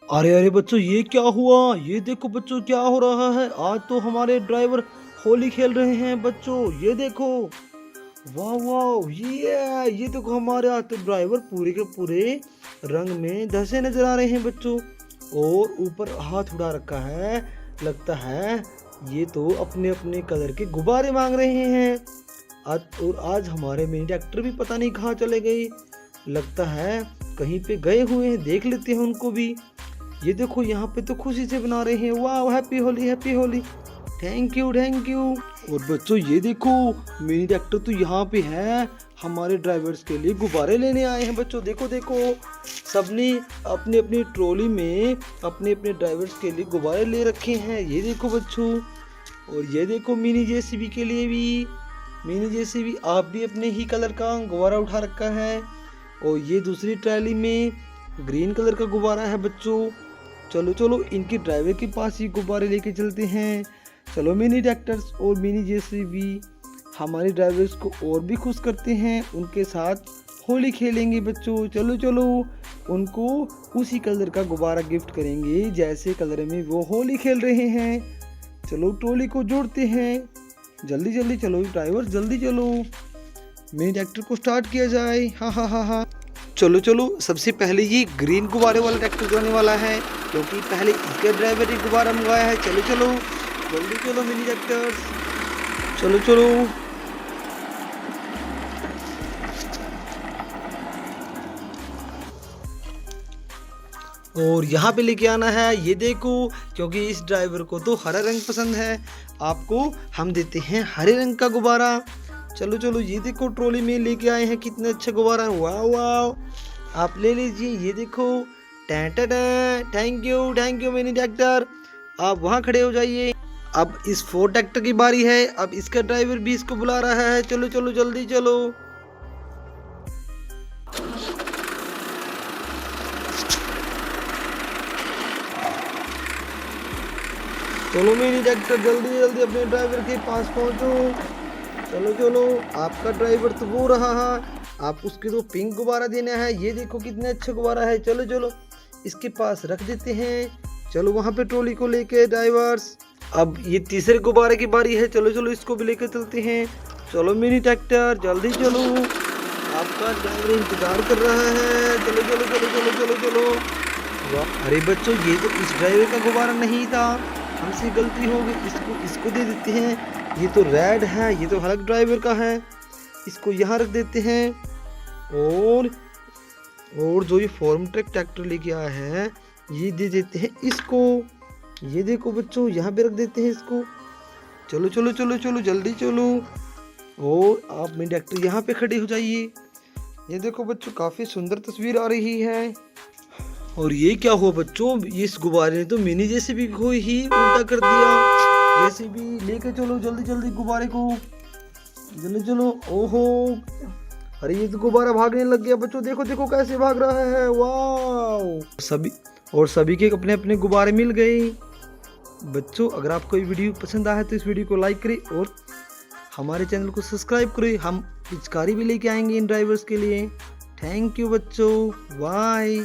अरे अरे बच्चों, ये क्या हुआ? ये देखो बच्चों, क्या हो रहा है? आज तो हमारे ड्राइवर होली खेल रहे हैं बच्चों। ये देखो, वाह वाह, ये देखो, हमारे आज तो ड्राइवर पूरे के पूरे रंग में धंसे नजर आ रहे हैं बच्चों। और ऊपर हाथ उड़ा रखा है। लगता है ये तो अपने अपने कलर के गुब्बारे मांग रहे हैं। आज हमारे मिनी डॉक्टर भी पता नहीं कहाँ चले गए। लगता है कहीं पे गए हुए हैं, देख लेते हैं उनको भी। ये देखो, यहाँ पे तो खुशी से बना रहे हैं। वाह, happy Holi, happy Holi, thank you, thank you. और बच्चों, ये देखो, मिनी डॉक्टर तो यहाँ पे है, हमारे ड्राइवर्स के लिए गुब्बारे लेने आए हैं बच्चों। देखो देखो, सबने अपनी अपनी ट्रॉली में अपने अपने ड्राइवर्स के लिए गुब्बारे ले रखे हैं। ये देखो बच्चों, और ये देखो मिनी जेसीबी के लिए भी। मिनी जेसीबी आप भी अपने ही कलर का गुब्बारा उठा रखा है। और ये दूसरी ट्रॉली में ग्रीन कलर का गुब्बारा है बच्चों। चलो चलो, इनके ड्राइवर के पास ही गुब्बारे लेके चलते हैं। चलो मिनी ट्रैक्टर्स और मिनी जेसीबी हमारे ड्राइवर्स को और भी खुश करते हैं, उनके साथ होली खेलेंगे बच्चों। चलो चलो, उनको उसी कलर का गुब्बारा गिफ्ट करेंगे जैसे कलर में वो होली खेल रहे हैं। चलो ट्रॉली को जोड़ते हैं, जल्दी जल्दी चलो ड्राइवर, जल्दी चलो, मिनी ट्रैक्टर को स्टार्ट किया जाए। हाँ हाँ हाँ हाँ, चलो चलो, सबसे पहले ये ग्रीन गुब्बारे वाला ट्रैक्टर जाने वाला है, क्योंकि पहले इसके ड्राइवर ने गुब्बारा मंगवाया है। चलो चलो, जल्दी चलो मिनी ट्रैक्टर्स, चलो चलो। और यहाँ पे लेके आना है, ये देखो, क्योंकि इस ड्राइवर को तो हरा रंग पसंद है, आपको हम देते हैं हरे रंग का गुब्बारा। चलो चलो, ये देखो, ट्रॉली में लेके आए हैं, कितने अच्छे गुब्बारा। वाह वाह, आप ले लीजिए। ये देखो, थैंक यू मिनी ट्रैक्टर। आप वहाँ खड़े हो जाइए। अब इस फोर्ड ट्रैक्टर की बारी है। अब इसका ड्राइवर भी इसको बुला रहा है। चलो चलो, जल्दी चलो। चलो मिनी ट्रैक्टर, जल्दी जल्दी अपने ड्राइवर के पास पहुंचो। चलो चलो, आपका ड्राइवर तो वो रहा है, आप उसके तो पिंक गुब्बारा देना है। ये देखो कितने अच्छे गुब्बारा है। चलो चलो, इसके पास रख देते हैं। चलो वहाँ पे ट्रॉली को लेके ड्राइवर्स। अब ये तीसरे गुब्बारे की बारी है। चलो चलो, इसको भी लेकर चलते हैं। चलो मिनी ट्रैक्टर, जल्दी चलो, आपका ड्राइवर इंतजार कर रहा है। चलो चलो चलो चलो चलो चलो। वाह, अरे बच्चों, ये तो इस ड्राइवर का गुब्बारा नहीं था, हमसे गलती हो गई। इसको दे देते हैं। ये तो रेड है, ये तो अलग ड्राइवर का है, इसको यहाँ रख देते हैं। और जो ये फॉर्म ट्रैक ट्रैक्टर लेके आया है, ये दे देते हैं इसको। ये देखो बच्चों, यहाँ पे रख देते हैं इसको। चलो चलो चलो चलो, जल्दी चलो। और आप मेरे ट्रैक्टर यहाँ पे खड़े हो जाइए। ये देखो बच्चों, काफ़ी सुंदर तस्वीर आ रही है। और ये क्या हुआ बच्चों, इस गुब्बारे ने तो मिनी जेसीबी को ही उल्टा कर दिया। जेसीबी लेके चलो जल्दी जल्दी गुब्बारे को, जल्दी चलो। ओहो, अरे ये तो गुब्बारा भागने लग गया बच्चों, देखो देखो कैसे भाग रहा है। वाह, सभी के अपने अपने गुब्बारे मिल गए। बच्चों, अगर आपको ये वीडियो पसंद आया तो इस वीडियो को लाइक करें और हमारे चैनल को सब्सक्राइब करें। हम पिचकारी भी लेके आएंगे इन ड्राइवर्स के लिए। थैंक यू बच्चों, बाय।